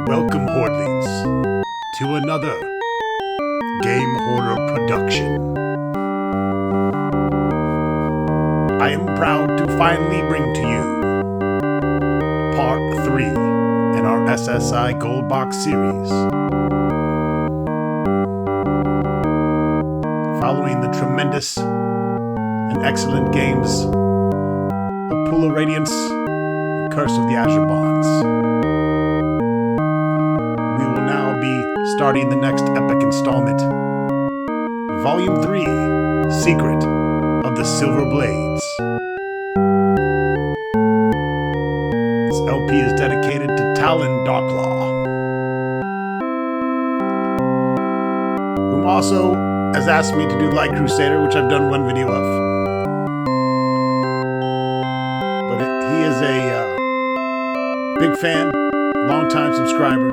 Welcome, Hordlings, to another Game Hoarder production. I am proud to finally bring to you Part 3 in our SSI Gold Box series. Following the tremendous and excellent games of Pool of Radiance Curse of the Azure Bonds. We will now be starting the next epic installment, Volume 3, Secret of the Silver Blades. This LP is dedicated to Talon, Darkclaw, whom also has asked me to do Light Crusader, which I've done one video of. But he is a big fan, long-time subscriber.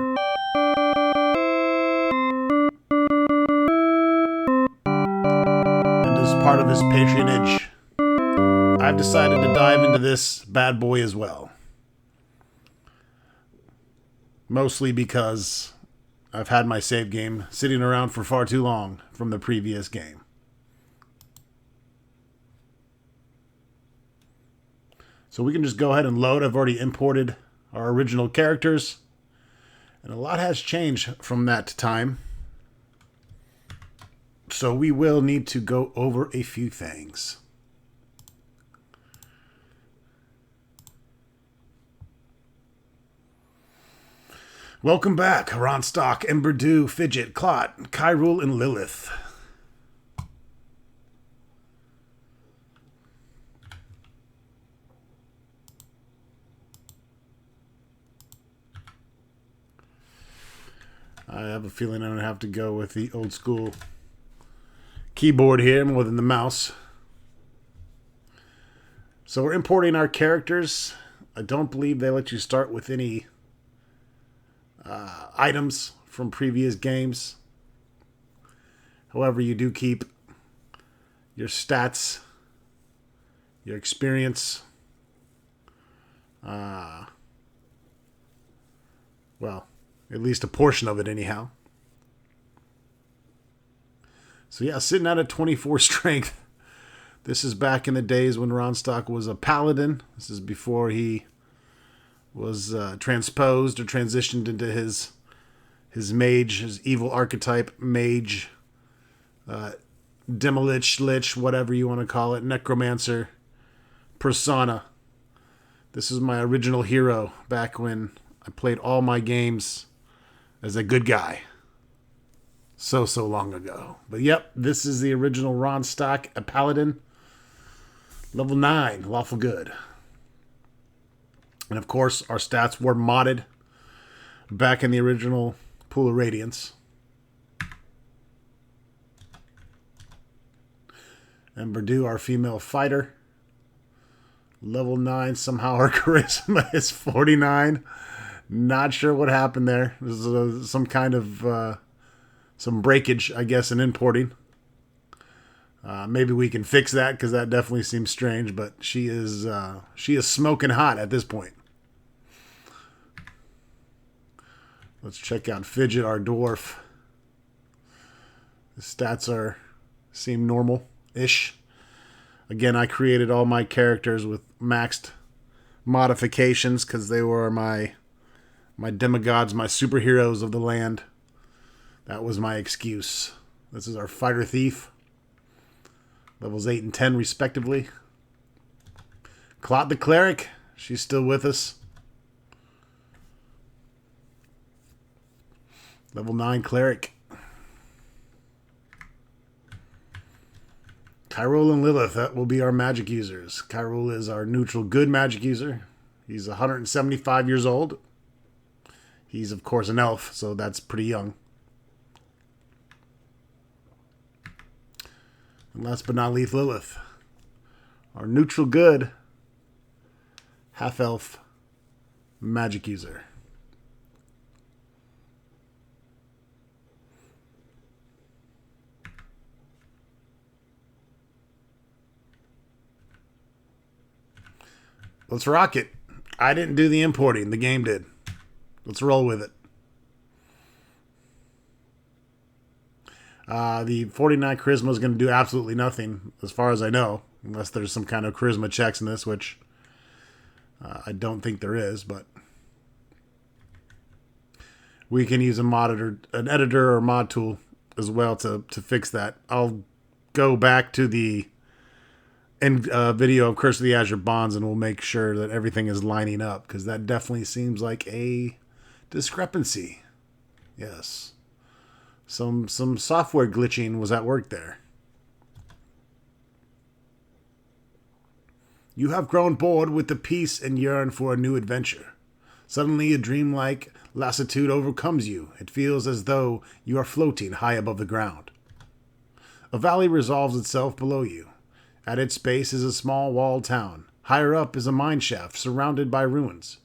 And as part of his patronage, I've decided to dive into this bad boy as well. Mostly because I've had my save game sitting around for far too long from the previous game. So we can just go ahead and load. I've already imported our original characters, and a lot has changed from that time. So we will need to go over a few things. Welcome back, Ronstock, Emberdew, Fidget, Clot, Kyrule, and Lilith. I have a feeling I'm going to have to go with the old school keyboard here more than the mouse. So we're importing our characters. I don't believe they let you start with any items from previous games. However, you do keep your stats, your experience, well, at least a portion of it anyhow. So yeah, sitting out at 24 strength. This is back in the days when Ronstock was a paladin. This is before he was transposed or transitioned into his mage, his evil archetype, mage, demolich, lich, whatever you want to call it, necromancer, persona. This is my original hero back when I played all my games as a good guy. So long ago. But yep, this is the original Ronstock, a paladin. Level 9, lawful good. And of course, our stats were modded back in the original Pool of Radiance. Emberdew, our female fighter. Level 9, somehow our charisma is 49. Not sure what happened there. There's some kind of some breakage, I guess, in importing. Maybe we can fix that, because that definitely seems strange. But she is smoking hot at this point. Let's check out Fidget, our dwarf. The stats seem normal-ish. Again, I created all my characters with maxed modifications because they were my demigods, my superheroes of the land. That was my excuse. This is our fighter thief. Levels 8 and 10 respectively. Clot the cleric. She's still with us. Level 9 cleric. Kyrule and Lilith, that will be our magic users. Kyrule is our neutral good magic user. He's 175 years old. He's, of course, an elf, so that's pretty young. And last but not least, Lilith. Our neutral good half-elf magic user. Let's rock it. I didn't do the importing. The game did. Let's roll with it. The 49 charisma is going to do absolutely nothing, as far as I know, unless there's some kind of charisma checks in this, which I don't think there is, but we can use an editor or mod tool as well to fix that. I'll go back to the video of Curse of the Azure Bonds, and we'll make sure that everything is lining up, because that definitely seems like a discrepancy. Yes. Some software glitching was at work there. You have grown bored with the peace and yearn for a new adventure. Suddenly a dreamlike lassitude overcomes you. It feels as though you are floating high above the ground. A valley resolves itself below you. At its base is a small walled town. Higher up is a mine shaft surrounded by ruins.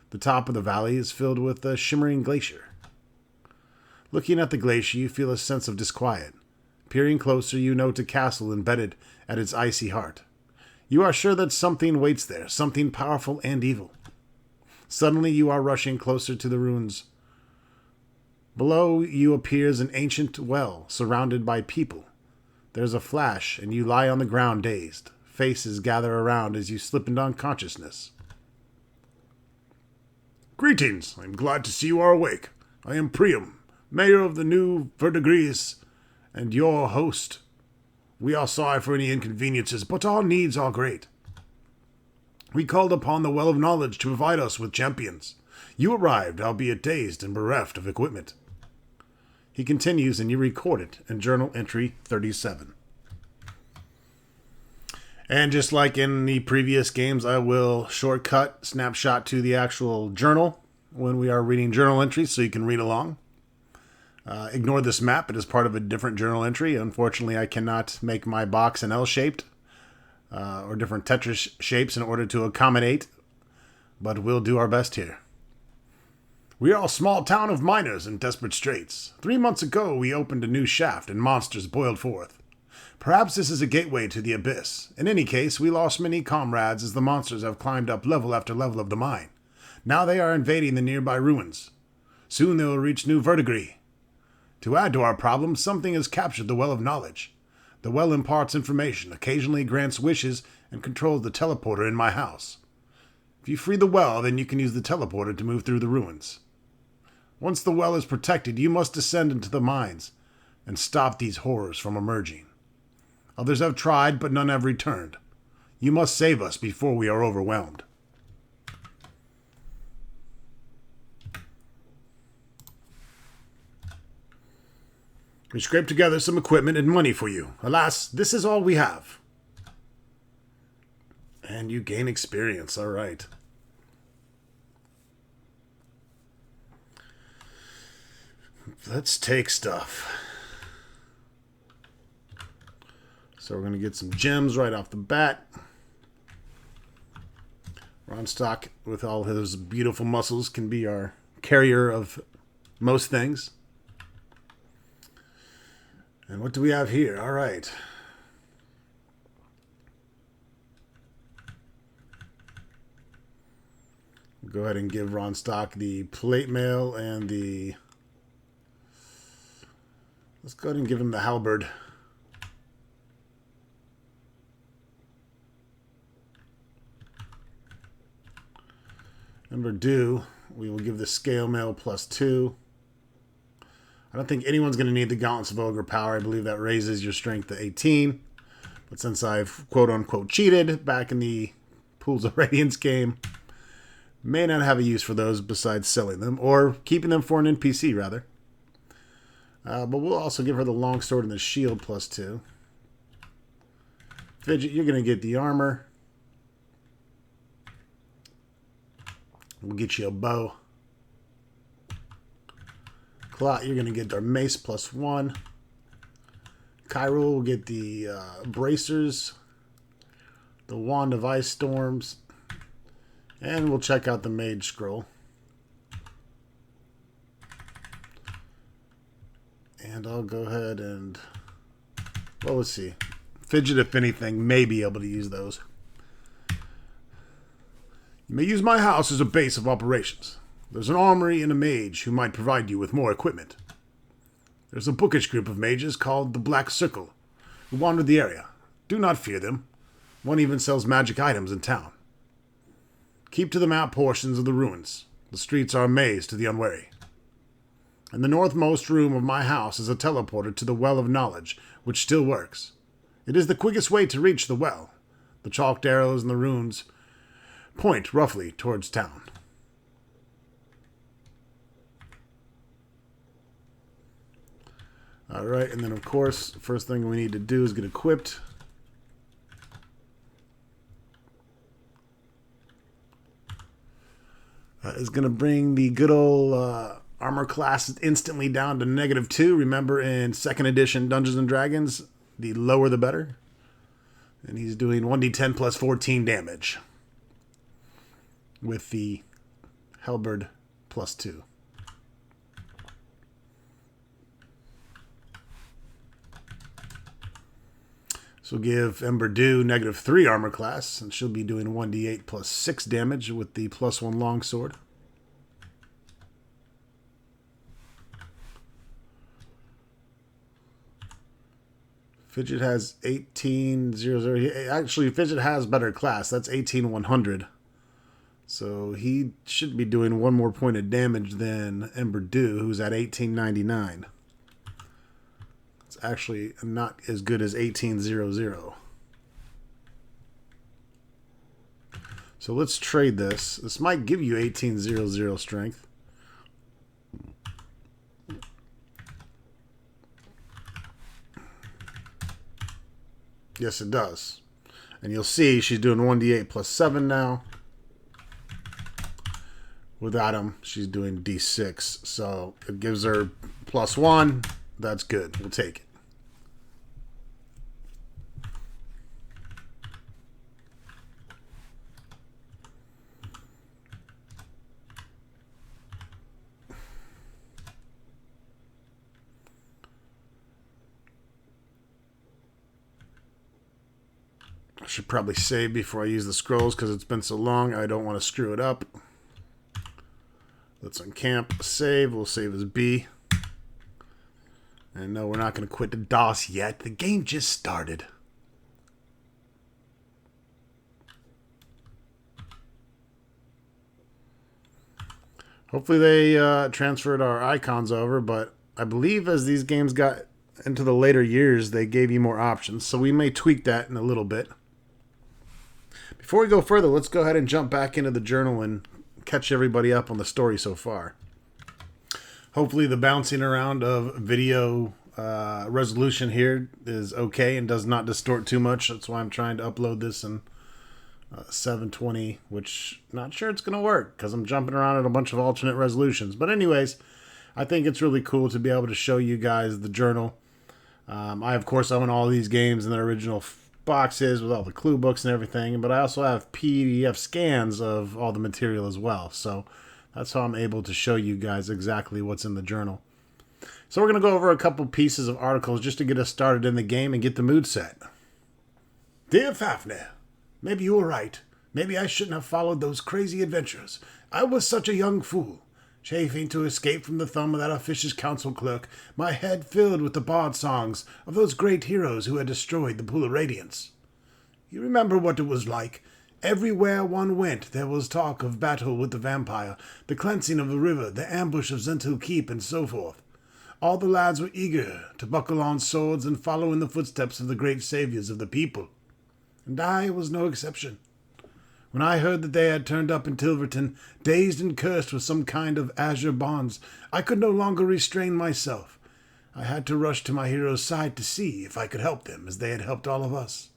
The top of the valley is filled with a shimmering glacier. Looking at the glacier, you feel a sense of disquiet. Peering closer, you note a castle embedded at its icy heart. You are sure that something waits there, something powerful and evil. Suddenly, you are rushing closer to the ruins. Below you appears an ancient well, surrounded by people. There's a flash, and you lie on the ground dazed. Faces gather around as you slip into unconsciousness. Greetings. I'm glad to see you are awake. I am Priam, mayor of the New Verdigris, and your host. We are sorry for any inconveniences, but our needs are great. We called upon the Well of Knowledge to provide us with champions. You arrived, albeit dazed and bereft of equipment. He continues, and you record it in Journal Entry 37. And just like in the previous games, I will shortcut snapshot to the actual journal when we are reading journal entries so you can read along. Ignore this map. It is part of a different journal entry. Unfortunately, I cannot make my box an L-shaped or different Tetris shapes in order to accommodate, but we'll do our best here. We are a small town of miners in desperate straits. 3 months ago, we opened a new shaft and monsters boiled forth. Perhaps this is a gateway to the abyss. In any case, we lost many comrades as the monsters have climbed up level after level of the mine. Now they are invading the nearby ruins. Soon they will reach New Verdigris. To add to our problems, something has captured the Well of Knowledge. The well imparts information, occasionally grants wishes, and controls the teleporter in my house. If you free the well, then you can use the teleporter to move through the ruins. Once the well is protected, you must descend into the mines and stop these horrors from emerging. Others have tried, but none have returned. You must save us before we are overwhelmed. We scraped together some equipment and money for you. Alas, this is all we have. And you gain experience, all right. Let's take stuff. So we're going to get some gems right off the bat. Ronstock, with all his beautiful muscles, can be our carrier of most things. And what do we have here? All right. Go ahead and give Ronstock the plate mail and the... Let's go ahead and give him the halberd. Number due, we will give the scale mail +2. I don't think anyone's going to need the Gauntlets of Ogre Power. I believe that raises your strength to 18. But since I've quote-unquote cheated back in the Pools of Radiance game, may not have a use for those besides selling them, or keeping them for an NPC, rather. But we'll also give her the longsword and the shield +2. Fidget, you're going to get the armor. We'll get you a bow. Clot, you're going to get our mace +1. Cairo will get the bracers, the wand of ice storms, and we'll check out the mage scroll. And I'll go ahead and, well, let's see. Fidget, if anything, may be able to use those. You may use my house as a base of operations. There's an armory and a mage who might provide you with more equipment. There's a bookish group of mages called the Black Circle, who wander the area. Do not fear them. One even sells magic items in town. Keep to the map portions of the ruins. The streets are a maze to the unwary. In the northmost room of my house is a teleporter to the Well of Knowledge, which still works. It is the quickest way to reach the well. The chalked arrows and the runes point roughly towards town. Alright, and then of course, first thing we need to do is get equipped. Is going to bring the good old armor class instantly down to -2. Remember in 2nd edition Dungeons & Dragons, the lower the better. And he's doing 1d10 plus 14 damage with the halberd +2. So give Ember Dew -3 armor class, and she'll be doing 1d8 plus 6 damage with the +1 longsword. Fidget has 1800. Actually, Fidget has better class. That's 18100. So he should be doing 1 more point of damage than Ember Dew, who's at 1899. It's actually not as good as 1800. So let's trade this. This might give you 1800 strength. Yes, it does. And you'll see she's doing 1d8 plus 7 now. Without him, she's doing d6. So it gives her +1. That's good. We'll take it. I should probably save before I use the scrolls because it's been so long. I don't want to screw it up. Let's uncamp, save. We'll save as B. And no, we're not going to quit the DOS yet. The game just started. Hopefully they transferred our icons over, but I believe as these games got into the later years, they gave you more options. So we may tweak that in a little bit. Before we go further, let's go ahead and jump back into the journal and catch everybody up on the story so far. Hopefully the bouncing around of video resolution here is okay and does not distort too much. That's why I'm trying to upload this in 720, which not sure it's going to work because I'm jumping around at a bunch of alternate resolutions. But anyways, I think it's really cool to be able to show you guys the journal. I, of course, own all these games in their original boxes with all the clue books and everything, but I also have PDF scans of all the material as well. So that's how I'm able to show you guys exactly what's in the journal. So we're going to go over a couple pieces of articles just to get us started in the game and get the mood set. Dear Fafnir, maybe you were right. Maybe I shouldn't have followed those crazy adventures. I was such a young fool. Chafing to escape from the thumb of that officious council clerk, my head filled with the bard songs of those great heroes who had destroyed the Pool of Radiance. You remember what it was like. Everywhere one went, there was talk of battle with the vampire, the cleansing of the river, the ambush of Zentil Keep, and so forth. All the lads were eager to buckle on swords and follow in the footsteps of the great saviors of the people. And I was no exception. When I heard that they had turned up in Tilverton, dazed and cursed with some kind of Azure Bonds, I could no longer restrain myself. I had to rush to my hero's side to see if I could help them as they had helped all of us.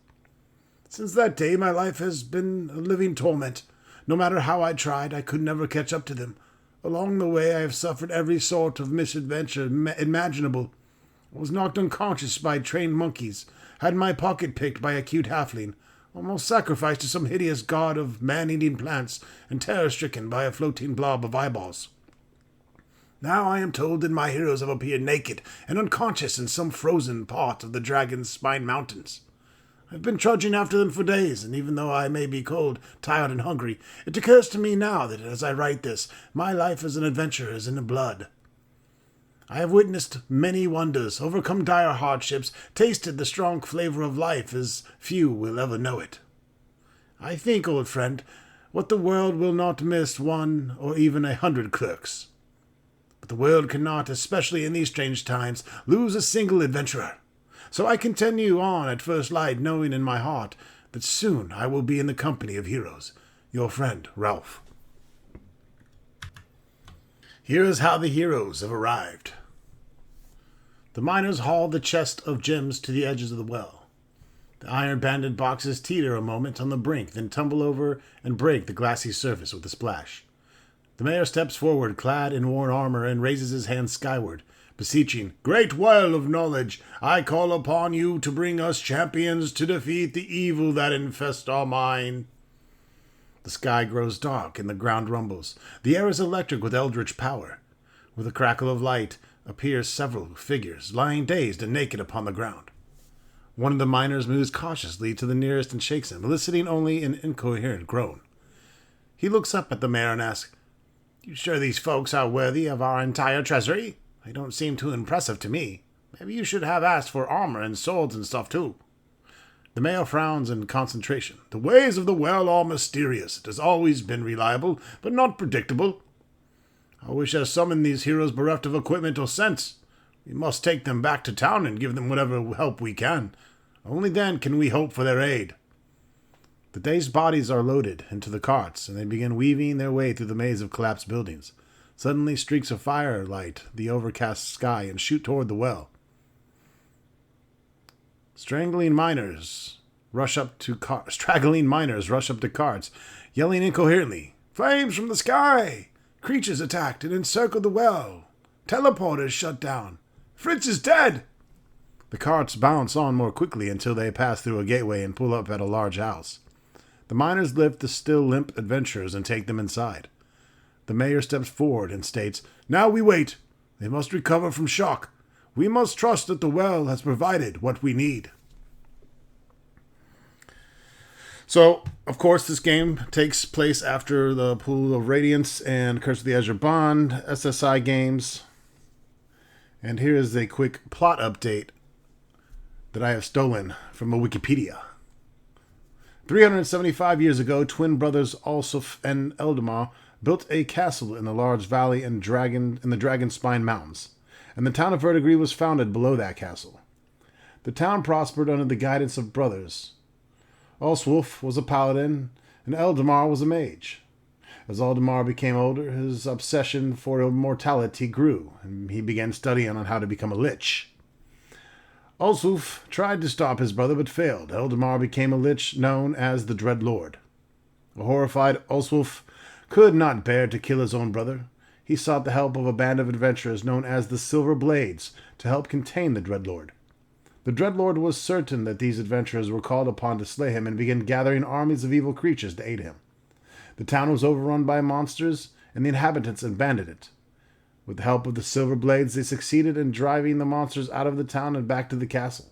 Since that day, my life has been a living torment. No matter how I tried, I could never catch up to them. Along the way, I have suffered every sort of misadventure imaginable. I was knocked unconscious by trained monkeys, had my pocket picked by a cute halfling, almost sacrificed to some hideous god of man-eating plants, and terror-stricken by a floating blob of eyeballs. Now I am told that my heroes have appeared naked and unconscious in some frozen part of the Dragon's Spine Mountains. I've been trudging after them for days, and even though I may be cold, tired, and hungry, it occurs to me now that as I write this, my life as an adventurer is in the blood. I have witnessed many wonders, overcome dire hardships, tasted the strong flavor of life as few will ever know it. I think, old friend, what the world will not miss 1 or even 100 clerks. But the world cannot, especially in these strange times, lose a single adventurer. So I continue on at first light, knowing in my heart that soon I will be in the company of heroes. Your friend, Ralph. Here is how the heroes have arrived. The miners haul the chest of gems to the edges of the well. The iron-banded boxes teeter a moment on the brink, then tumble over and break the glassy surface with a splash. The mayor steps forward, clad in worn armor, and raises his hand skyward, beseeching, "Great well of knowledge, I call upon you to bring us champions to defeat the evil that infest our mine." The sky grows dark and the ground rumbles. The air is electric with eldritch power. With a crackle of light appear several figures, lying dazed and naked upon the ground. One of the miners moves cautiously to the nearest and shakes him, eliciting only an incoherent groan. He looks up at the mayor and asks, "You sure these folks are worthy of our entire treasury? They don't seem too impressive to me. Maybe you should have asked for armor and swords and stuff too." The mayor frowns in concentration. "The ways of the well are mysterious. It has always been reliable, but not predictable. I wish I summoned these heroes bereft of equipment or sense. We must take them back to town and give them whatever help we can. Only then can we hope for their aid." The dazed bodies are loaded into the carts, and they begin weaving their way through the maze of collapsed buildings. Suddenly, streaks of fire light the overcast sky and shoot toward the well. Straggling miners rush up to carts, yelling incoherently, "Flames from the sky! Creatures attacked and encircled the well! Teleporters shut down! Fritz is dead!" The carts bounce on more quickly until they pass through a gateway and pull up at a large house. The miners lift the still limp adventurers and take them inside. The mayor steps forward and states, "Now we wait. They must recover from shock. We must trust that the well has provided what we need." So, of course, this game takes place after the Pool of Radiance and Curse of the Azure Bond SSI games. And here is a quick plot update that I have stolen from a Wikipedia. 375 years ago, twin brothers Alsuf and Eldamar built a castle in a large valley in the Dragonspine Mountains, and the town of Verdigris was founded below that castle. The town prospered under the guidance of brothers. Alswulf was a paladin, and Eldamar was a mage. As Eldamar became older, his obsession for immortality grew, and he began studying on how to become a lich. Alswulf tried to stop his brother, but failed. Eldamar became a lich known as the Dread Lord. A horrified Alswulf could not bear to kill his own brother. He sought the help of a band of adventurers known as the Silver Blades to help contain the Dreadlord. The Dreadlord was certain that these adventurers were called upon to slay him and began gathering armies of evil creatures to aid him. The town was overrun by monsters, and the inhabitants abandoned it. With the help of the Silver Blades, they succeeded in driving the monsters out of the town and back to the castle.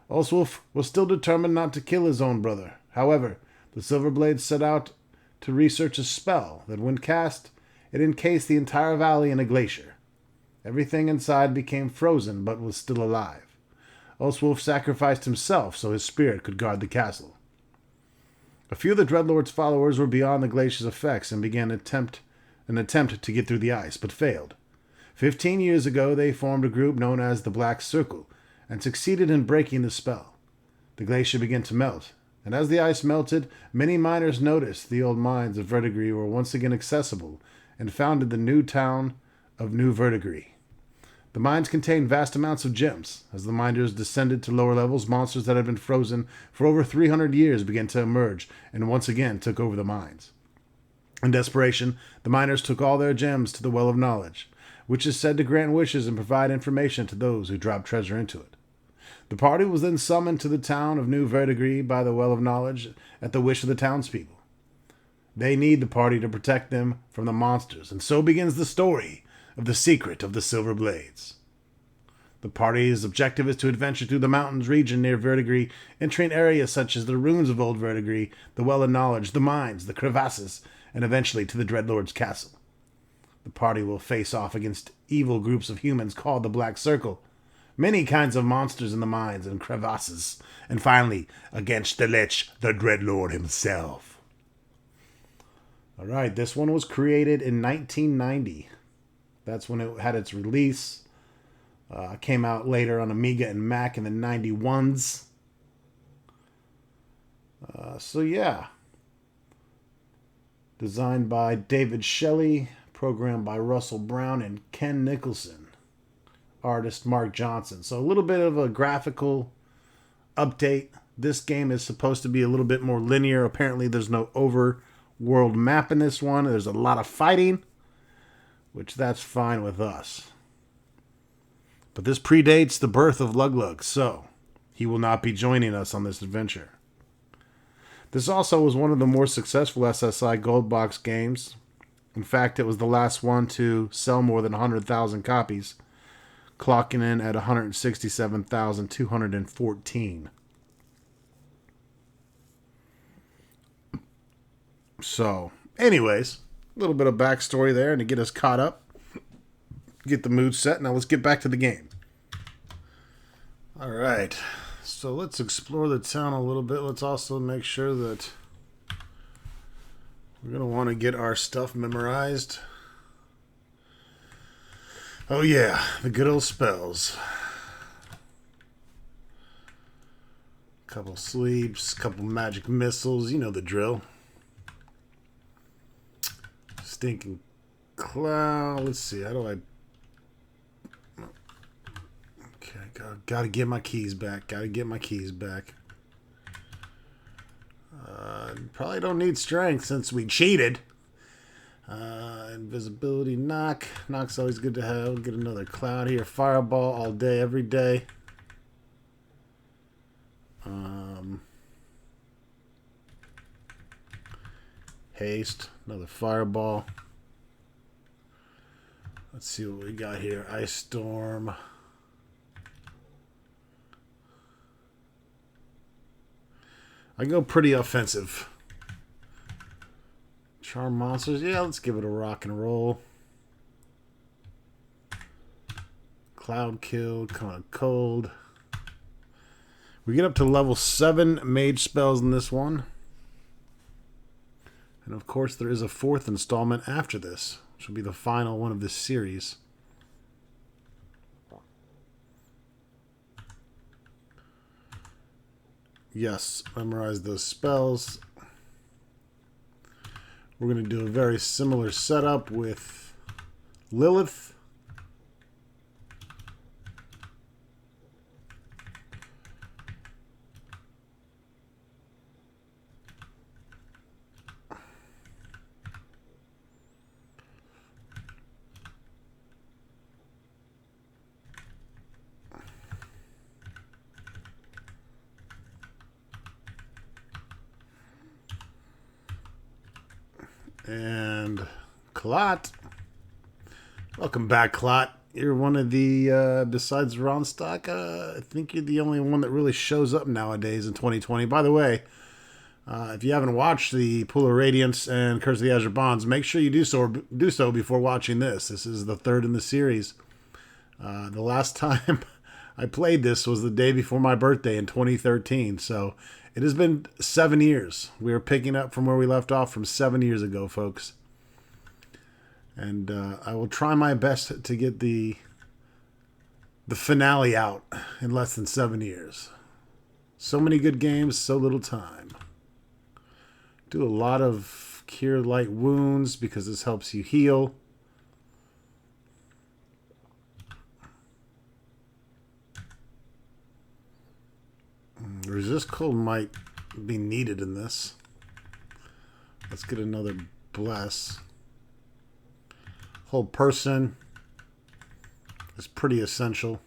Oswulf was still determined not to kill his own brother. However, the Silver Blades set out to research a spell that, when cast, it encased the entire valley in a glacier. Everything inside became frozen, but was still alive. Oswulf sacrificed himself so his spirit could guard the castle. A few of the Dreadlord's followers were beyond the glacier's effects and began an attempt to get through the ice, but failed. 15 years ago, they formed a group known as the Black Circle and succeeded in breaking the spell. The glacier began to melt, and as the ice melted, many miners noticed the old mines of Verdigris were once again accessible and founded the new town of New Verdigris. The mines contained vast amounts of gems. As the miners descended to lower levels, monsters that had been frozen for over 300 years began to emerge and once again took over the mines. In desperation, the miners took all their gems to the Well of Knowledge, which is said to grant wishes and provide information to those who drop treasure into it. The party was then summoned to the town of New Verdigris by the Well of Knowledge at the wish of the townspeople. They need the party to protect them from the monsters, and so begins the story of the secret of the Silver Blades. The party's objective is to adventure through the mountains region near Verdigris, entering areas such as the ruins of Old Verdigris, the Well of Knowledge, the mines, the crevasses, and eventually to the Dreadlord's castle. The party will face off against evil groups of humans called the Black Circle, many kinds of monsters in the mines and crevasses, and finally, against the Lich, the Dreadlord himself. Alright, this one was created in 1990. That's when it had its release. Came out later on Amiga and Mac in the 91s. So yeah. Designed by David Shelley, programmed by Russell Brown and Ken Nicholson. Artist Mark Johnson. So a little bit of a graphical update. This game is supposed to be a little bit more linear. Apparently there's no overworld map in this one. There's a lot of fighting, which that's fine with us. But this predates the birth of Luglug, so he will not be joining us on this adventure. This also was one of the more successful SSI Gold Box games. In fact, it was the last one to sell more than 100,000 copies, clocking in at 167,214. So, anyways, a little bit of backstory there and to get us caught up, get the mood set. Now let's get back to the game. All right. So let's explore the town a little bit. Let's also make sure that we're going to want to get our stuff memorized. Oh yeah, the good old spells. Couple sleeps, couple magic missiles, you know the drill. Stinking cloud. Let's see, how do I... Gotta get my keys back. Probably don't need strength since we cheated. Invisibility knock. Knock's always good to have. Get another cloud here. Fireball all day, every day. Haste. Another fireball. Let's see what we got here. Ice Storm. I go pretty offensive. Charm monsters. Yeah, let's give it a rock and roll. Cloud kill. Kind of cold. We get up to level 7 mage spells in this one. And of course there is a 4th installment after this, which will be the final one of this series. Yes, memorize those spells. We're going to do a very similar setup with Lilith. And Clot. Welcome back, Clot. You're one of the, besides Ronstock, I think you're the only one that really shows up nowadays in 2020. By the way, if you haven't watched the Pool of Radiance and Curse of the Azure Bonds, make sure you do so before watching this. This is the 3rd in the series. The last time I played this was the day before my birthday in 2013, so it has been 7 years. We are picking up from where we left off from 7 years ago, folks. And I will try my best to get the finale out in less than 7 years. So many good games, so little time. Do a lot of cure light wounds because this helps you heal. Resist cold might be needed in this. Let's get another bless. Whole person is pretty essential.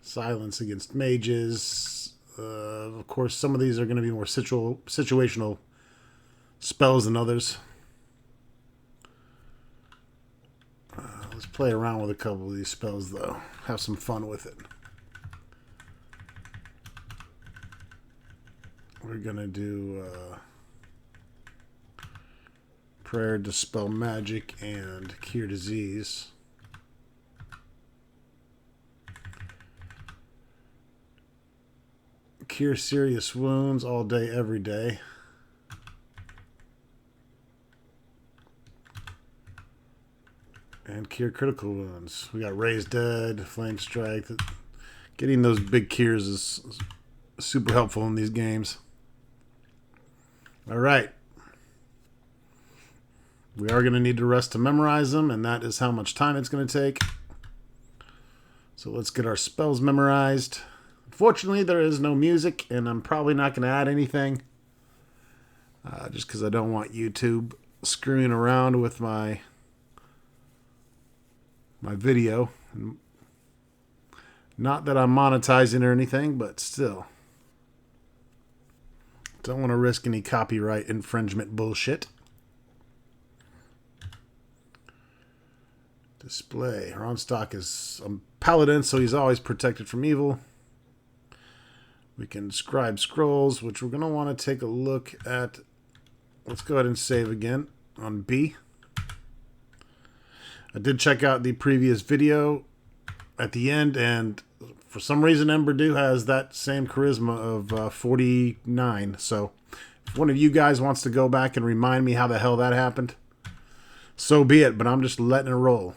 Silence against mages. Of course, some of these are going to be more situational spells than others. Let's play around with a couple of these spells, though. Have some fun with it. We're going to do Prayer, Dispel Magic, and Cure Disease. Cure Serious Wounds all day, every day. And Cure Critical Wounds. We got Raise Dead, Flame Strike. Getting those big cures is super helpful in these games. All right. We are going to need to rest to memorize them, and that is how much time it's going to take. So let's get our spells memorized. Unfortunately, there is no music, and I'm probably not going to add anything. Just because I don't want YouTube screwing around with my video. Not that I'm monetizing or anything, but still. Don't want to risk any copyright infringement bullshit. Display. Ronstock is a paladin, so he's always protected from evil. We can scribe scrolls, which we're going to want to take a look at. Let's go ahead and save again on B. I did check out the previous video at the end, and for some reason Ember Dew has that same charisma of 49. So if one of you guys wants to go back and remind me how the hell that happened, so be it, but I'm just letting it roll.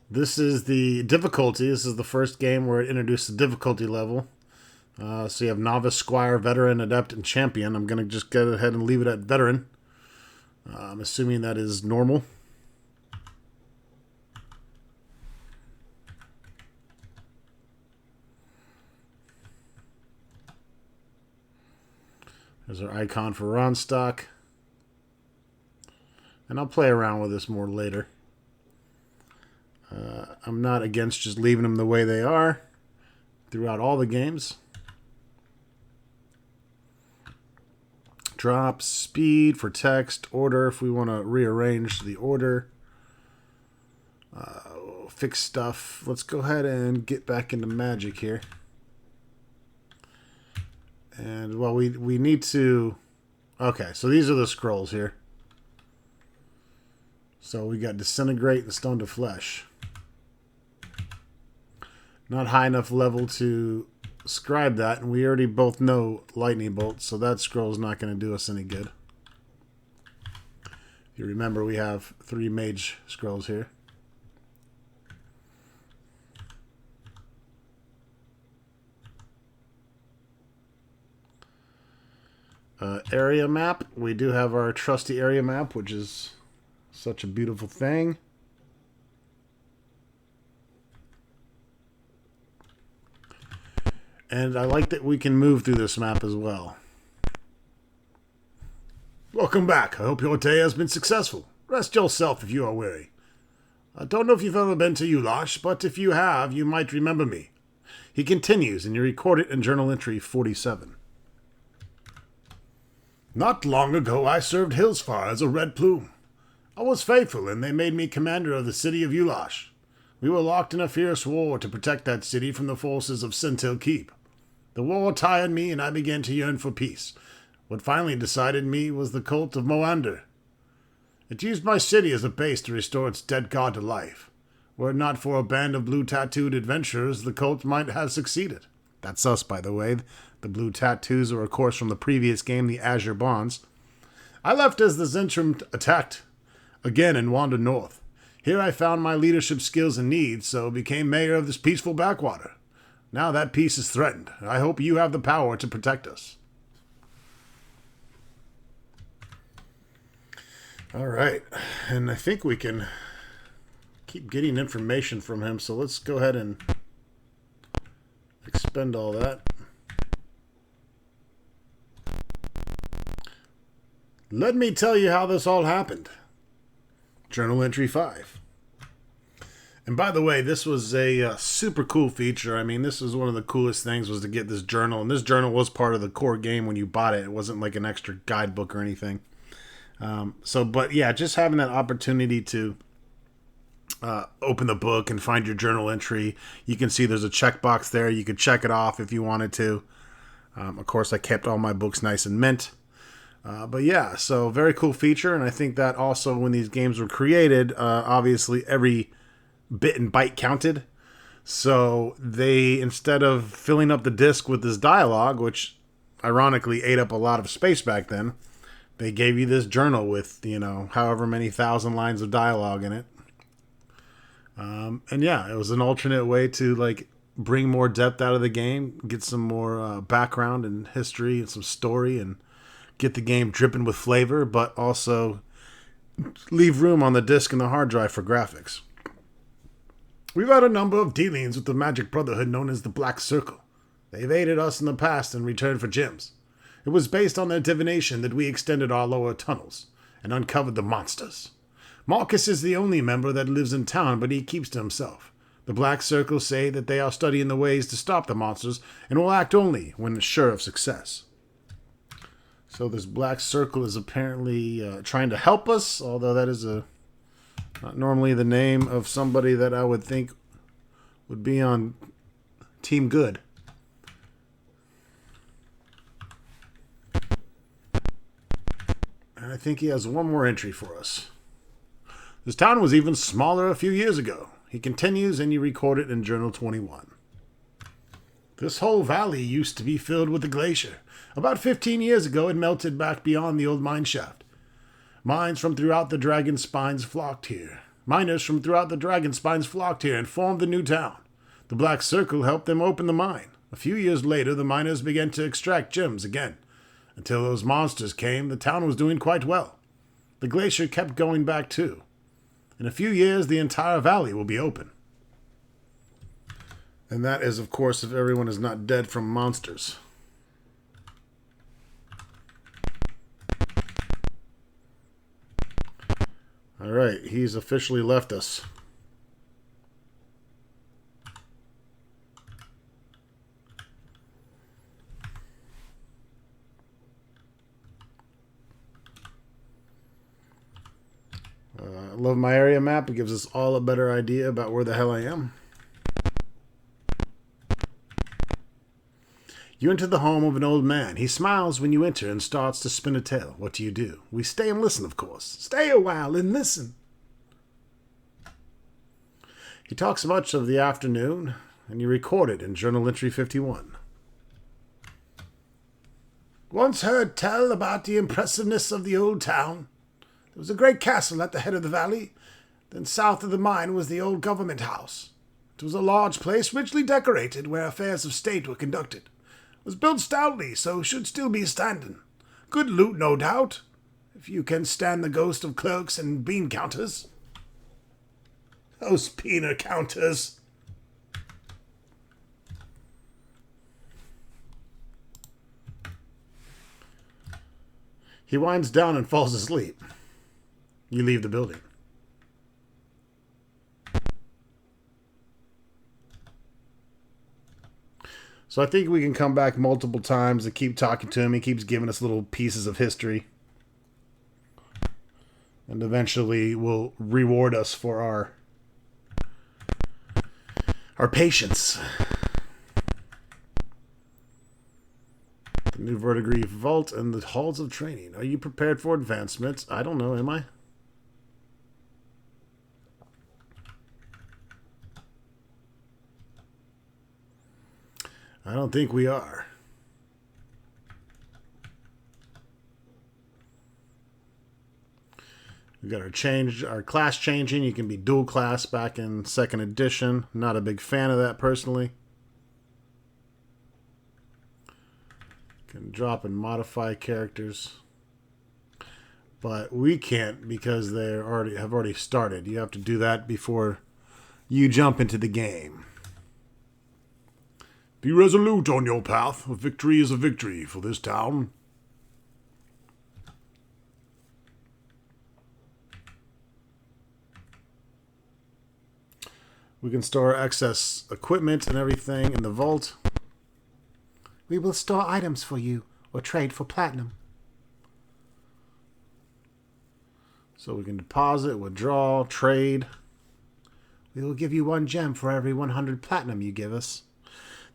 This is the difficulty. This is the first game where it introduced the difficulty level. So you have Novice, Squire, Veteran, Adept, and Champion. I'm going to just go ahead and leave it at Veteran. I'm assuming that is normal. There's our icon for Ronstock. And I'll play around with this more later. I'm not against just leaving them the way they are throughout all the games. Drop, speed for text, order if we want to rearrange the order. Fix stuff. Let's go ahead and get back into Magic here. And, well, we need to... Okay, so these are the scrolls here. So we got Disintegrate and Stone to Flesh. Not high enough level to scribe that, and we already both know Lightning Bolt, so that scroll is not going to do us any good. If you remember, we have 3 mage scrolls here. Area map. We do have our trusty area map, which is such a beautiful thing. And I like that we can move through this map as well. Welcome back. I hope your day has been successful. Rest yourself if you are weary. I don't know if you've ever been to Ulash, but if you have, you might remember me. He continues, and you record it in Journal Entry 47. Not long ago, I served Hillsfar as a Red Plume. I was faithful, and they made me commander of the city of Ulash. We were locked in a fierce war to protect that city from the forces of Sentil Keep. The war tired me, and I began to yearn for peace. What finally decided me was the cult of Moander. It used my city as a base to restore its dead god to life. Were it not for a band of blue-tattooed adventurers, the cult might have succeeded. That's us, by the way. The blue tattoos are, of course, from the previous game, the Azure Bonds. I left as the Zentrum attacked again and wandered north. Here I found my leadership skills and needs, so became mayor of this peaceful backwater. Now that peace is threatened. I hope you have the power to protect us. All right, and I think we can keep getting information from him, so let's go ahead and expend all that. Let me tell you how this all happened. Journal Entry 5. And by the way, this was a super cool feature. I mean, this was one of the coolest things was to get this journal. And this journal was part of the core game when you bought it. It wasn't like an extra guidebook or anything. But yeah, just having that opportunity to open the book and find your journal entry. You can see there's a checkbox there. You could check it off if you wanted to. Of course, I kept all my books nice and mint. But yeah, so very cool feature. And I think that also when these games were created, obviously every bit and byte counted. So they, instead of filling up the disc with this dialogue, which ironically ate up a lot of space back then, they gave you this journal with, however many thousand lines of dialogue in it. And yeah, it was an alternate way to like bring more depth out of the game, get some more background and history and some story, and get the game dripping with flavor, but also leave room on the disc and the hard drive for graphics. We've had a number of dealings with the magic brotherhood known as the Black Circle. They've aided us in the past in return for gems. It was based on their divination that we extended our lower tunnels and uncovered the monsters. Marcus is the only member that lives in town, but he keeps to himself. The Black Circle say that they are studying the ways to stop the monsters and will act only when sure of success. So this Black Circle is apparently trying to help us, although that is not normally the name of somebody that I would think would be on Team Good. And I think he has one more entry for us. This town was even smaller a few years ago. He continues, and you record it in Journal 21. This whole valley used to be filled with a glacier. About 15 years ago, it melted back beyond the old mine shaft. Miners from throughout the Dragon Spines flocked here and formed the new town. The Black Circle helped them open the mine. A few years later, the miners began to extract gems again. Until those monsters came, the town was doing quite well. The glacier kept going back too. In a few years, the entire valley will be open. And that is, of course, if everyone is not dead from monsters. All right, he's officially left us. I love my area map. It gives us all a better idea about where the hell I am. You enter the home of an old man. He smiles when you enter and starts to spin a tale. What do? We stay and listen, of course. Stay a while and listen. He talks much of the afternoon, and you record it in Journal Entry 51. Once heard tell about the impressiveness of the old town. There was a great castle at the head of the valley. Then south of the mine was the old government house. It was a large place richly decorated where affairs of state were conducted. It was built stoutly, so should still be standing. Good loot, no doubt, if you can stand the ghost of clerks and bean counters. Those beaner counters. He winds down and falls asleep. You leave the building. So I think we can come back multiple times and keep talking to him. He keeps giving us little pieces of history. And eventually will reward us for our patience. The new verdigris vault and the halls of training. Are you prepared for advancements? I don't know, am I? I don't think we are. We've got our class changing. You can be dual class back in 2nd edition. Not a big fan of that personally. Can drop and modify characters. But we can't because they have already started. You have to do that before you jump into the game. Be resolute on your path. A victory is a victory for this town. We can store excess equipment and everything in the vault. We will store items for you or trade for platinum. So we can deposit, withdraw, trade. We will give you 1 gem for every 100 platinum you give us.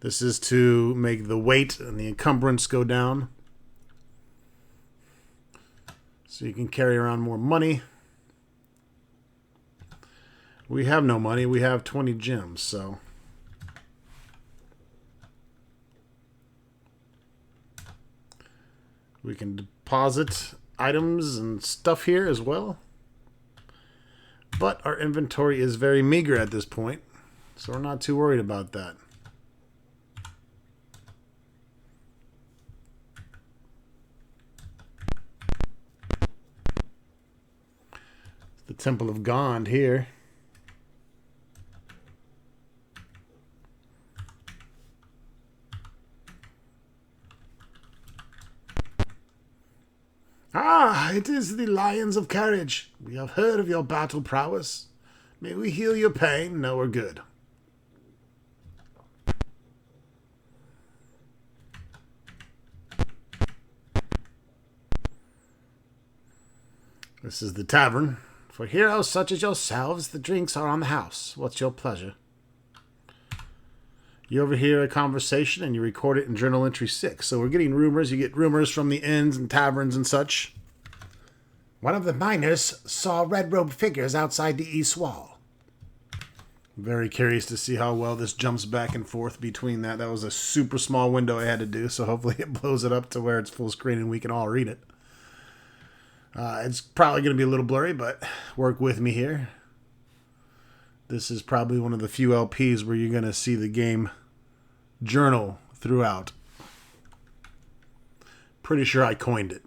This is to make the weight and the encumbrance go down. So you can carry around more money. We have no money. We have 20 gems, so... we can deposit items and stuff here as well. But our inventory is very meager at this point, so we're not too worried about that. The Temple of Gond here. Ah, it is the Lions of Courage. We have heard of your battle prowess. May we heal your pain? No, we're good. This is the tavern. For heroes such as yourselves, the drinks are on the house. What's your pleasure? You overhear a conversation and you record it in Journal Entry 6. So we're getting rumors. You get rumors from the inns and taverns and such. One of the miners saw red-robed figures outside the east wall. I'm very curious to see how well this jumps back and forth between that. That was a super small window I had to do, so hopefully it blows it up to where it's full screen and we can all read it. It's probably going to be a little blurry, but work with me here. This is probably one of the few LPs where you're going to see the game journal throughout. Pretty sure I coined it.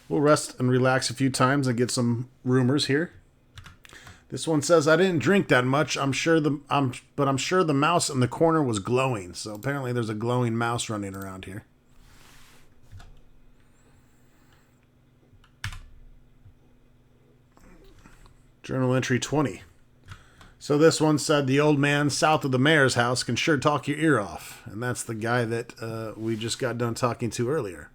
We'll rest and relax a few times and get some rumors here. This one says, I didn't drink that much. I'm sure the mouse in the corner was glowing. So apparently there's a glowing mouse running around here. Journal entry 20. So this one said, the old man south of the mayor's house can sure talk your ear off. And that's the guy that we just got done talking to earlier.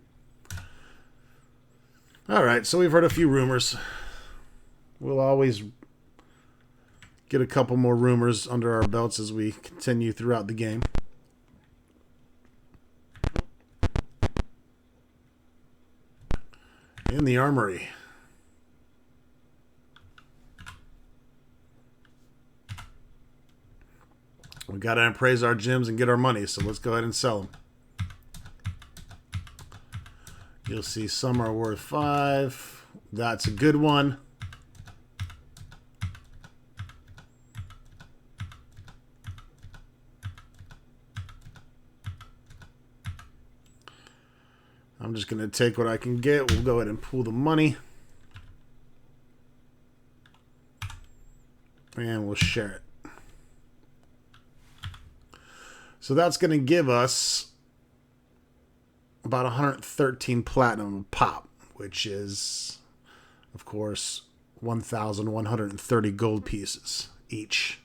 All right, so we've heard a few rumors. We'll always get a couple more rumors under our belts as we continue throughout the game. In the armory. We got to appraise our gems and get our money, so let's go ahead and sell them. You'll see some are worth 5. That's a good one. I'm just going to take what I can get. We'll go ahead and pull the money. And we'll share it. So that's going to give us about 113 platinum pop, which is, of course, 1,130 gold pieces each.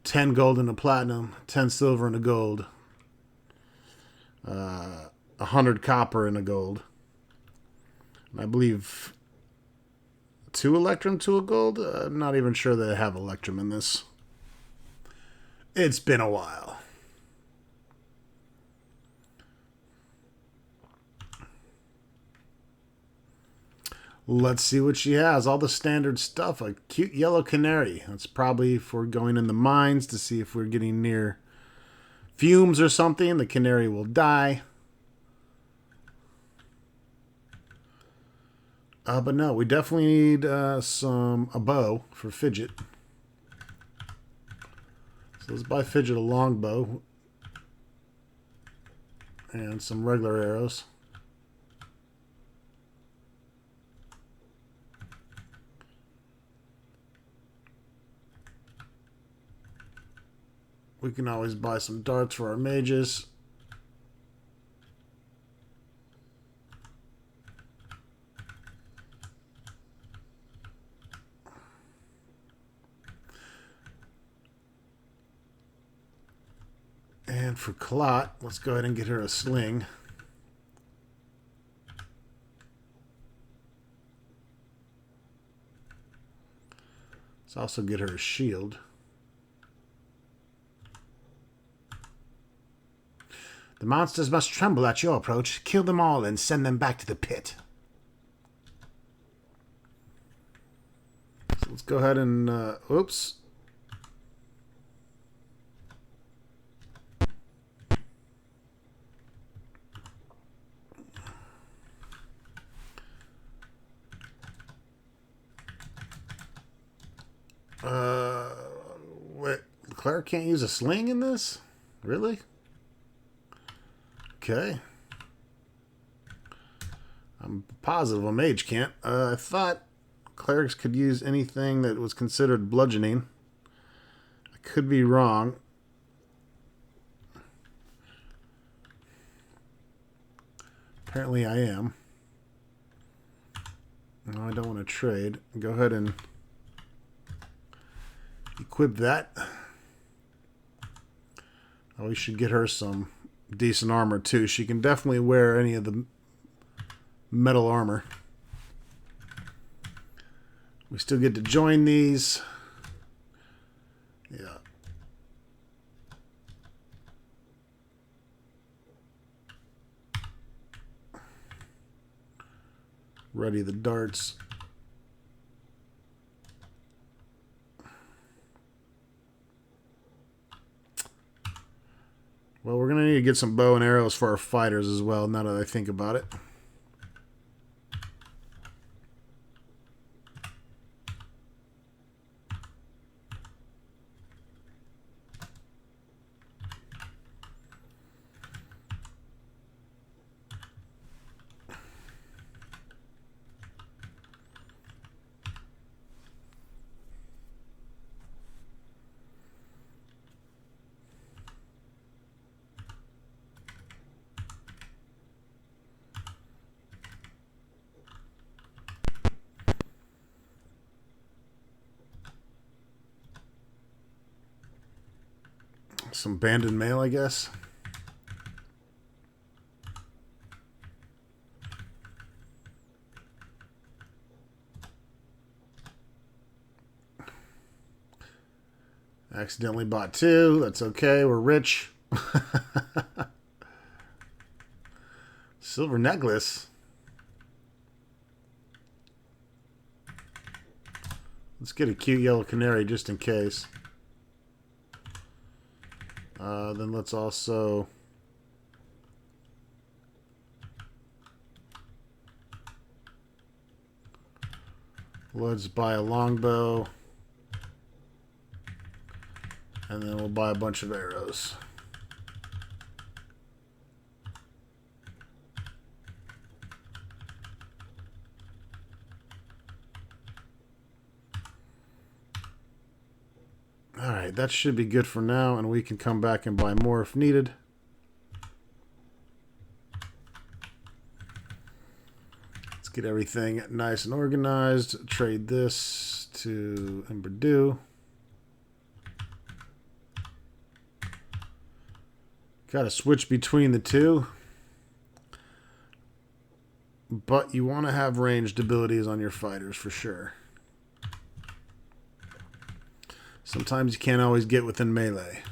10 gold and a platinum, 10 silver and a gold, 100 copper and a gold. And I believe 2 electrum to a gold. I'm not even sure they have electrum in this. It's been a while. Let's see what she has. All the standard stuff. A cute yellow canary. That's probably for going in the mines to see if we're getting near fumes or something. The canary will die. But no, we definitely need a bow for Fidget. So let's buy Fidget a longbow and some regular arrows. We can always buy some darts for our mages. And for Clot, let's go ahead and get her a sling. Let's also get her a shield. The monsters must tremble at your approach. Kill them all and send them back to the pit. So let's go ahead and... oops. Wait, Claire can't use a sling in this? Really? Okay. I'm positive a mage can't. I thought clerics could use anything that was considered bludgeoning. I could be wrong. Apparently I am. No, I don't want to trade. Go ahead and equip that. Oh, we should get her some decent armor too. She can definitely wear any of the metal armor. We still get to join these. Yeah. Ready the darts. Well, we're going to need to get some bow and arrows for our fighters as well, now that I think about it. Some banded mail, I guess. Accidentally bought two. That's okay. We're rich. Silver necklace. Let's get a cute yellow canary just in case. Then let's also... let's buy a longbow. And then we'll buy a bunch of arrows. Alright, that should be good for now, and we can come back and buy more if needed. Let's get everything nice and organized. Trade this to Ember. Got to switch between the two. But you want to have ranged abilities on your fighters for sure. Sometimes you can't always get within melee.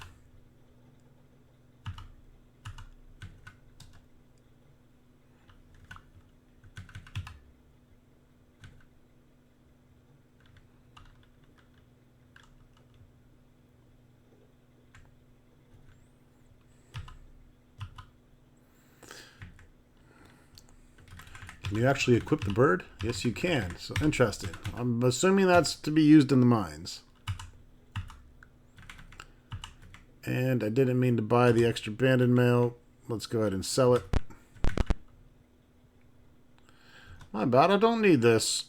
Can you actually equip the bird? Yes, you can. So interesting. I'm assuming that's to be used in the mines. And I didn't mean to buy the extra banded mail. Let's go ahead and sell it. My bad, I don't need this.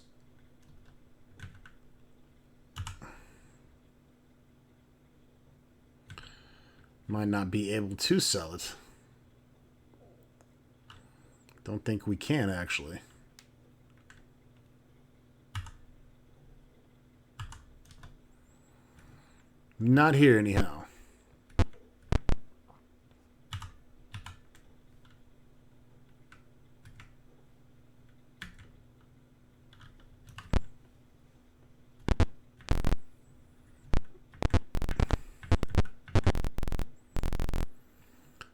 Might not be able to sell it. Don't think we can, actually. Not here, anyhow.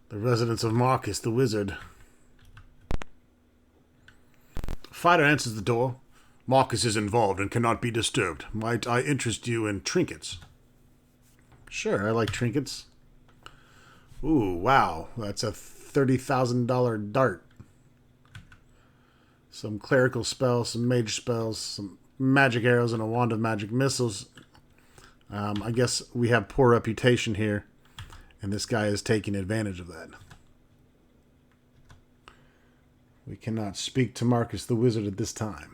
The residence of Marcus the Wizard. Fighter answers the door. Marcus is involved and cannot be disturbed. Might I interest you in trinkets? Sure, I like trinkets. Ooh, wow. That's a $30,000 dart. Some clerical spells, some mage spells, some magic arrows, and a wand of magic missiles. I guess we have poor reputation here, and this guy is taking advantage of that. We cannot speak to Marcus the Wizard at this time.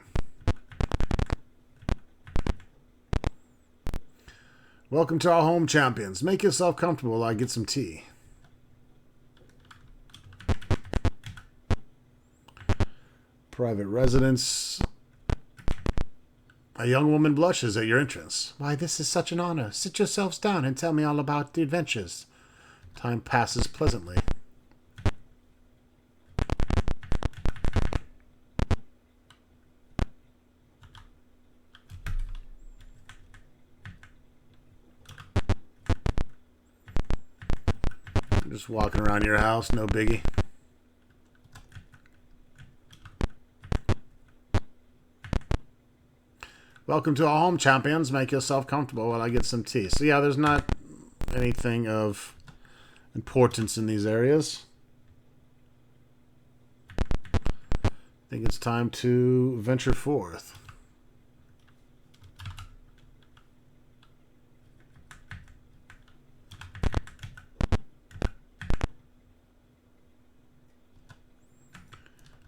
Welcome to our home, champions. Make yourself comfortable while I get some tea. Private residence. A young woman blushes at your entrance. Why, this is such an honor. Sit yourselves down and tell me all about the adventures. Time passes pleasantly. Just walking around your house, no biggie. Welcome to our home, champions. Make yourself comfortable while I get some tea. So yeah, there's not anything of importance in these areas. I think it's time to venture forth.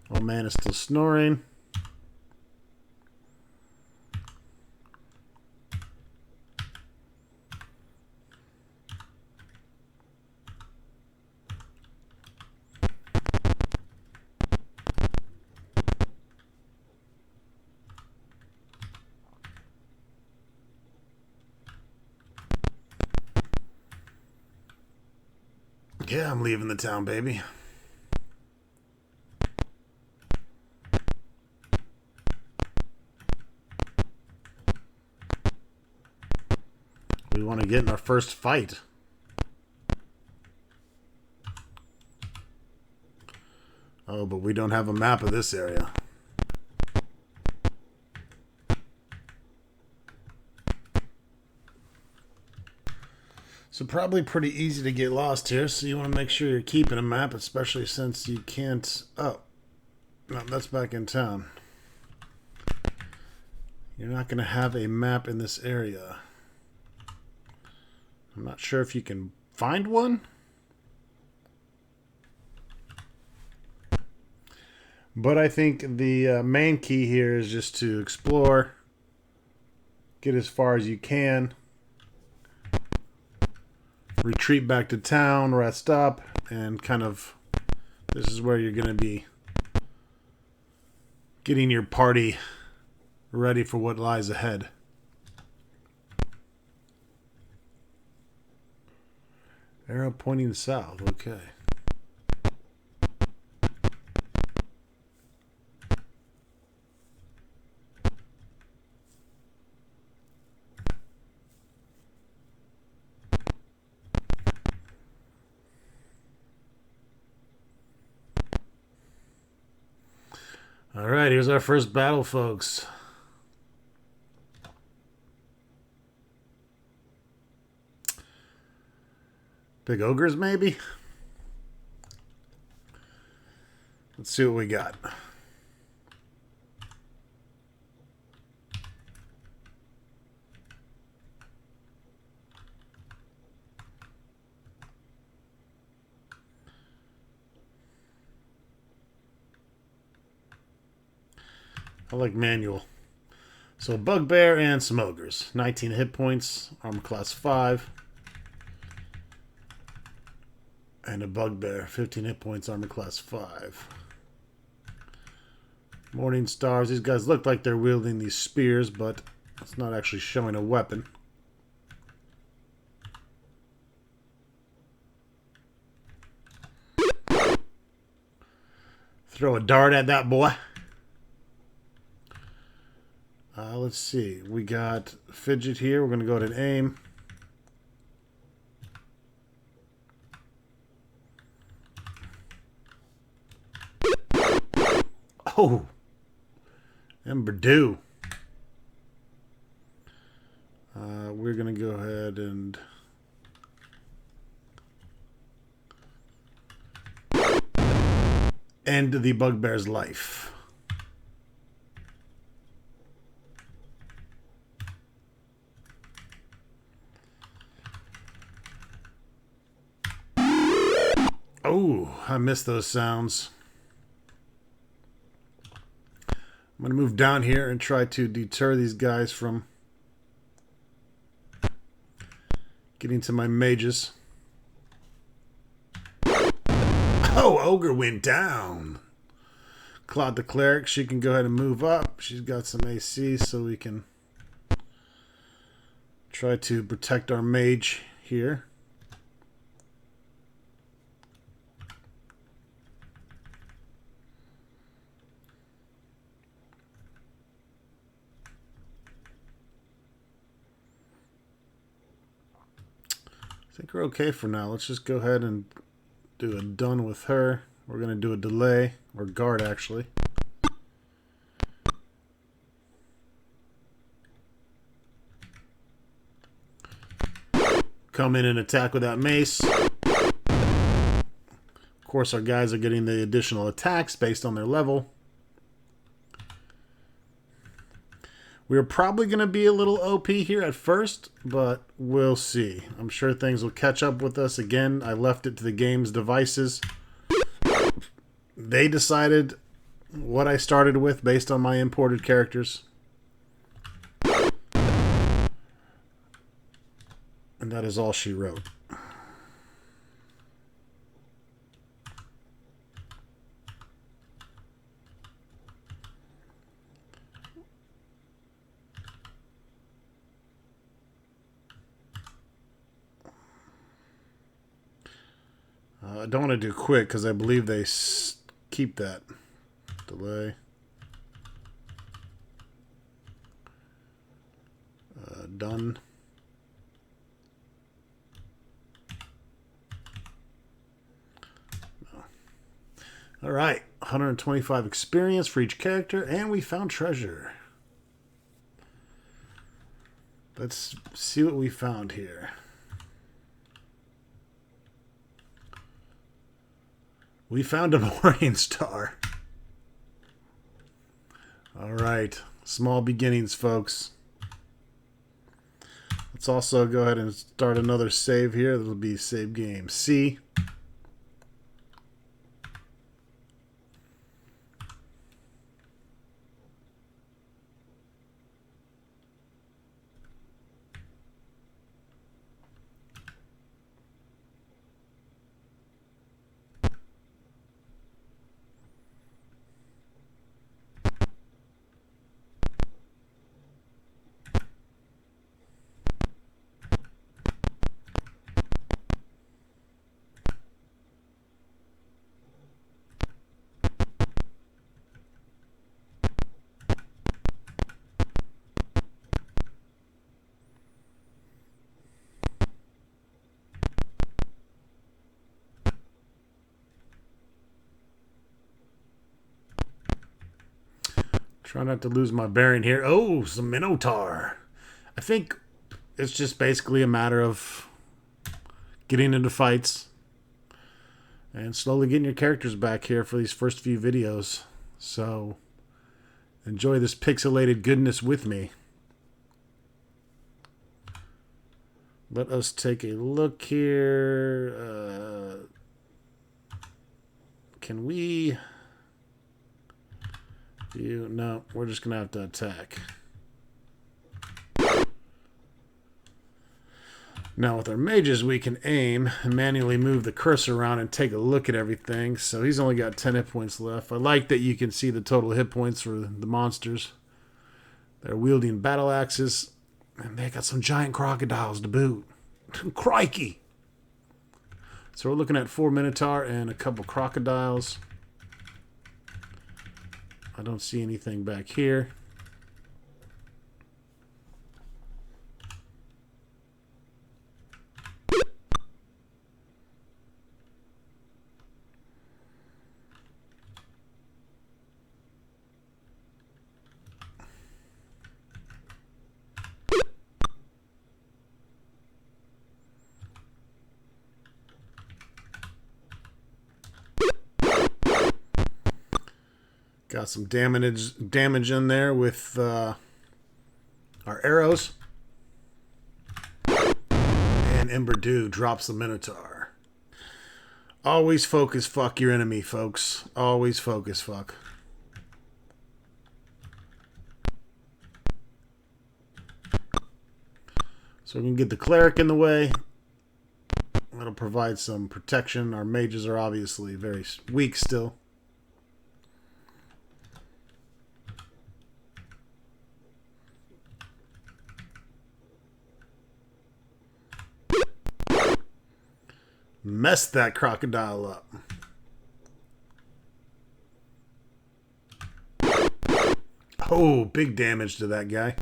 Old man is still snoring. Yeah, I'm leaving the town, baby. We want to get in our first fight. Oh, but we don't have a map of this area. So probably pretty easy to get lost here, so you want to make sure you're keeping a map, especially since you can't... Oh, no, that's back in town. You're not going to have a map in this area. I'm not sure if you can find one. But I think the main key here is just to explore, get as far as you can, retreat back to town, rest up, and kind of, this is where you're going to be getting your party ready for what lies ahead. Arrow pointing south, okay. All right, here's our first battle, folks. Big ogres, maybe? Let's see what we got. I like manual. So bugbear and some ogres. 19 hit points, armor class 5. And a bugbear, 15 hit points, armor class 5. Morning stars. These guys look like they're wielding these spears, but it's not actually showing a weapon. Throw a dart at that boy. Let's see. We got Fidget here. We're going to go to aim. Oh, Ember Dew. We're going to go ahead and end the bugbear's life. Oh, I missed those sounds. I'm going to move down here and try to deter these guys from getting to my mages. Oh, Ogre went down. Claude the Cleric, she can go ahead and move up. She's got some AC, so we can try to protect our mage here. I think we're okay for now. Let's just go ahead and do a done with her. We're going to do a delay, or guard actually. Come in and attack with that mace. Of course, our guys are getting the additional attacks based on their level. We're probably going to be a little OP here at first, but we'll see. I'm sure things will catch up with us. Again, I left it to the game's devices. They decided what I started with based on my imported characters. And that is all she wrote. I don't want to do quick because I believe they keep that. Delay. Done. No. All right. 125 experience for each character, and we found treasure. Let's see what we found here. We found a Morning Star. All right. Small beginnings, folks. Let's also go ahead and start another save here. That'll be save game C. Try not to lose my bearing here. Oh, some Minotaur. I think it's just basically a matter of getting into fights and slowly getting your characters back here for these first few videos. So enjoy this pixelated goodness with me. Let us take a look here. Can we... No, we're just going to have to attack. Now with our mages, we can aim and manually move the cursor around and take a look at everything. So he's only got 10 hit points left. I like that you can see the total hit points for the monsters. They're wielding battle axes. And they got some giant crocodiles to boot. Crikey! So we're looking at 4 Minotaur and a couple crocodiles. I don't see anything back here. Got some damage in there with our arrows. And Ember Dew drops the Minotaur. Always focus fuck your enemy, folks. Always focus fuck. So we can get the cleric in the way. That'll provide some protection. Our mages are obviously very weak still. Messed that crocodile up. Oh, big damage to that guy.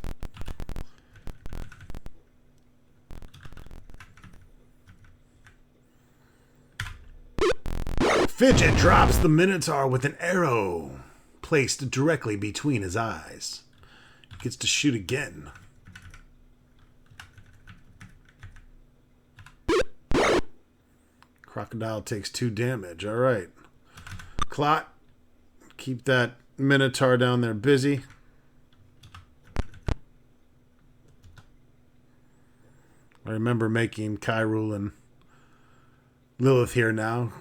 Fidget drops the Minotaur with an arrow placed directly between his eyes. He gets to shoot again. Crocodile takes 2 damage. All right. Clot, keep that Minotaur down there busy. I remember making Kyrule and Lilith here now.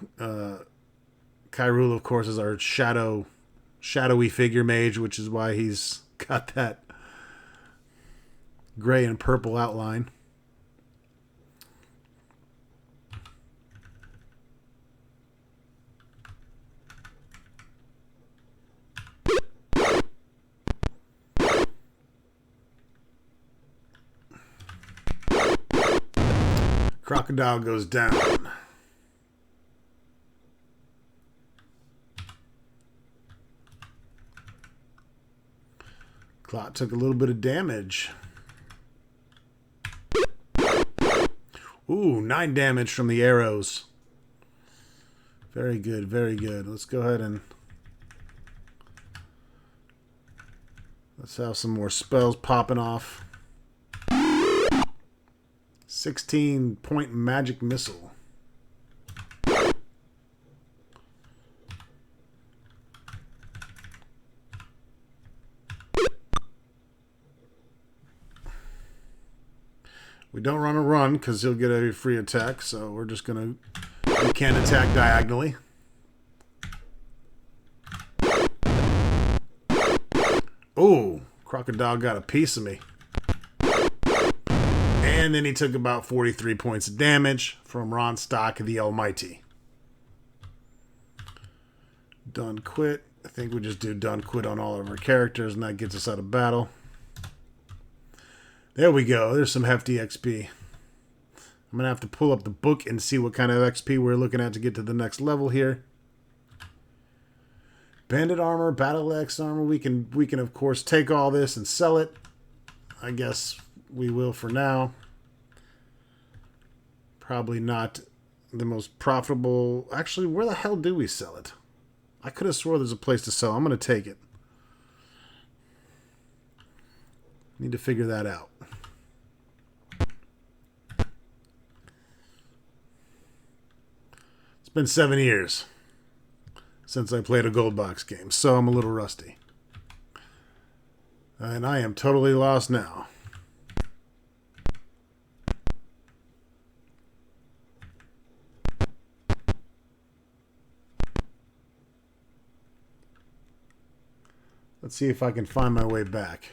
Kyrule, of course, is our shadowy figure mage, which is why he's got that gray and purple outline. Crocodile goes down. Clot took a little bit of damage. Ooh, 9 damage from the arrows. Very good, very good. Let's go ahead and let's have some more spells popping off. 16-point magic missile. We don't run a run because he'll get a free attack, so we're just going to... We can't attack diagonally. Oh, Crocodile got a piece of me. And then he took about 43 points of damage from Ronstock the Almighty. Done quit. I think we just do done quit on all of our characters, and that gets us out of battle. There we go. There's some hefty XP. I'm going to have to pull up the book and see what kind of XP we're looking at to get to the next level here. Bandit armor, battle axe armor. We can of course take all this and sell it. I guess we will for now. Probably not the most profitable. Actually, where the hell do we sell it? I could have swore there's a place to sell. I'm going to take it. Need to figure that out. It's been 7 years since I played a gold box game, so I'm a little rusty. And I am totally lost now. Let's see if I can find my way back.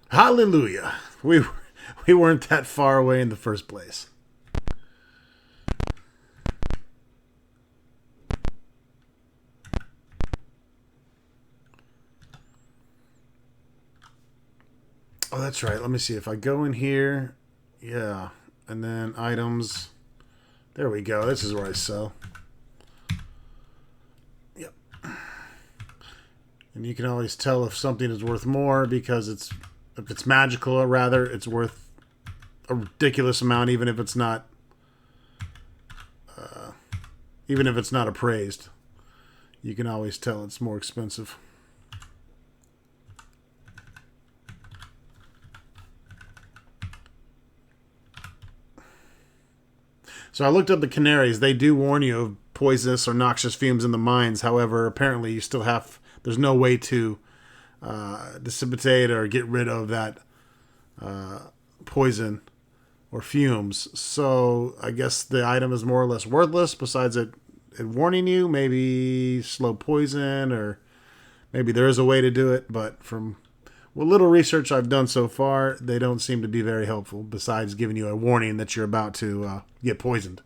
Hallelujah. We weren't that far away in the first place. Oh, that's right. Let me see. If I go in here, yeah, and then items. There we go. This is where I sell. Yep. And you can always tell if something is worth more because if it's magical, or rather, it's worth a ridiculous amount, even if it's not appraised. you can always tell it's more expensive. So I looked up the canaries. They do warn you of poisonous or noxious fumes in the mines. However, apparently you still have... There's no way to dissipate or get rid of that poison or fumes. So I guess the item is more or less worthless, besides it warning you. Maybe slow poison, or maybe there is a way to do it. But from what little research I've done so far, they don't seem to be very helpful, besides giving you a warning that you're about to get poisoned.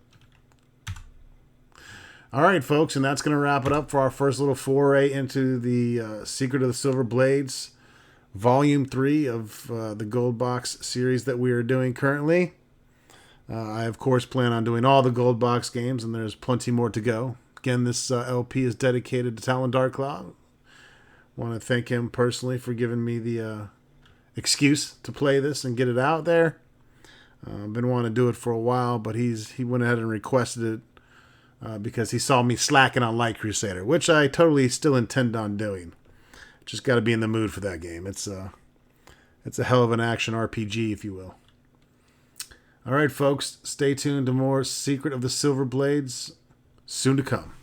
All right, folks, and that's going to wrap it up for our first little foray into the Secret of the Silver Blades, Volume 3 of the Gold Box series that we are doing currently. I, of course, plan on doing all the Gold Box games, and there's plenty more to go. Again, this LP is dedicated to Talon Darkclaw. Want to thank him personally for giving me the excuse to play this and get it out there. I've been wanting to do it for a while, but he went ahead and requested it because he saw me slacking on Light Crusader, which I totally still intend on doing. Just got to be in the mood for that game. It's a hell of an action RPG, if you will. All right, folks, stay tuned to more Secret of the Silver Blades soon to come.